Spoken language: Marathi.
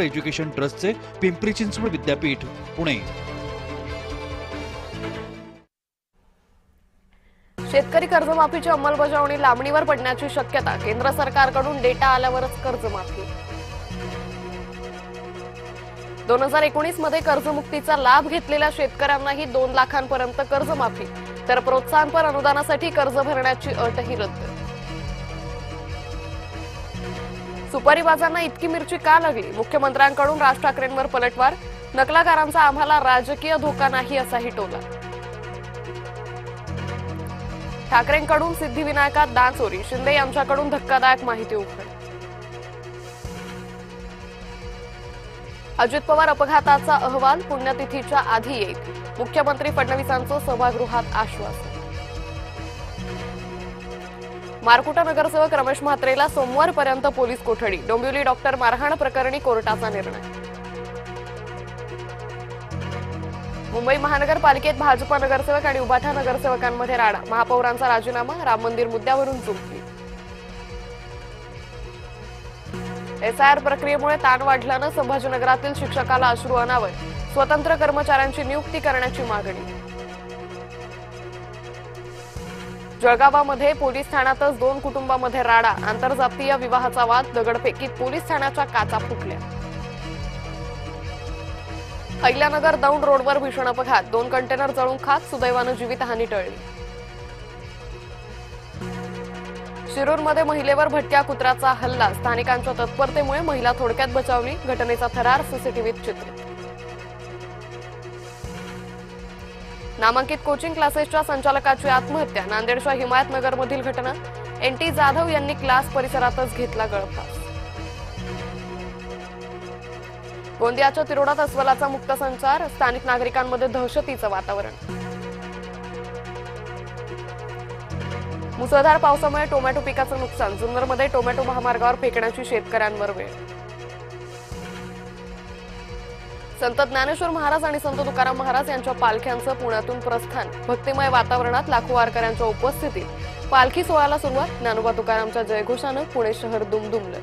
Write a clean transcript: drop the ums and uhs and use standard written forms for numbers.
एज्युकेशन ट्रस्टचे पिंपरी चिंचवड विद्यापीठ पुणे। शेतकरी कर्जमाफीची अंमलबजावणी लांबणीवर पडण्याची शक्यता, केंद्र सरकारकडून डेटा आल्यावरच कर्जमाफी। 2019 मध्ये कर्जमुक्तीचा लाभ घेतलेल्या शेतकऱ्यांनाही 2 लाखांपर्यंत कर्जमाफी, तर प्रोत्साहनपर अनुदानासाठी कर्ज भरण्याची अटही रद्द। सुपारीबाजांना इतकी मिरची का लागली? मुख्यमंत्र्यांकडून राज ठाकरेंवर पलटवार, नकलाकारांचा आम्हाला राजकीय धोका नाही असाही टोला। ठाकरेंकडून सिद्धिविनायकात दान चोरी, शिंदे यांच्याकडून धक्कादायक माहिती उघड। अजित पवार अपघाताचा अहवाल पुण्यतिथीच्या आधी येईल, मुख्यमंत्री फडणवीसांचं सभागृहात आश्वासन। मारकुटा नगरसेवक रमेश म्हात्रेला सोमवारपर्यंत पोलीस कोठडी, डोंबिवली डॉक्टर मारहाण प्रकरणी कोर्टाचा निर्णय। मुंबई महानगरपालिकेत भाजपा नगरसेवक आणि उबाठा नगरसेवकांमध्ये राडा, महापौरांचा राजीनामा, राम मंदिर मुद्द्यावरून चुंबली। एसआयआर प्रक्रियेमुळे ताण वाढल्यानं संभाजीनगरातील शिक्षकाला अश्रू अनावर, स्वतंत्र कर्मचाऱ्यांची नियुक्ती करण्याची मागणी। जळगावामध्ये पोलीस ठाण्यातच 2 कुटुंबांमध्ये राडा, आंतरजातीय विवाहाचा वाद, दगडफेकीत पोलीस ठाण्याच्या काचा फुटल्या। अहिल्यानगर दौंड रोडवर भीषण अपघात, 2 कंटेनर जळून खाक, सुदैवानं जीवितहानी टळली। शिरूरमध्ये महिलेवर भटक्या कुत्र्याचा हल्ला, स्थानिकांच्या तत्परतेमुळे महिला थोडक्यात बचावली, घटनेचा थरार सीसीटीव्हीत चित्रित। नामांकित कोचिंग क्लासेसच्या संचालकाची आत्महत्या, नांदेडच्या हिमायतनगरमधील घटना, एनटी जाधव यांनी क्लास परिसरातच घेतला गळफास। गोंदियाच्या तिरोडात अस्वलाचा मुक्त संचार, स्थानिक नागरिकांमध्ये दहशतीचं वातावरण। मुसळधार पावसामुळे टोमॅटो पिकाचं नुकसान, जुन्नरमध्ये टोमॅटो महामार्गावर फेकण्याची शेतकऱ्यांवर वेळ। संत ज्ञानेश्वर महाराज आणि संत तुकाराम महाराज यांच्या पालख्यांचं पुण्यातून प्रस्थान, भक्तिमय वातावरणात लाखो वारकऱ्यांच्या उपस्थितीत पालखी सोहळ्याला सुरुवात, ज्ञानोबा तुकारामच्या जयघोषानं पुणे शहर दुमदुमलं।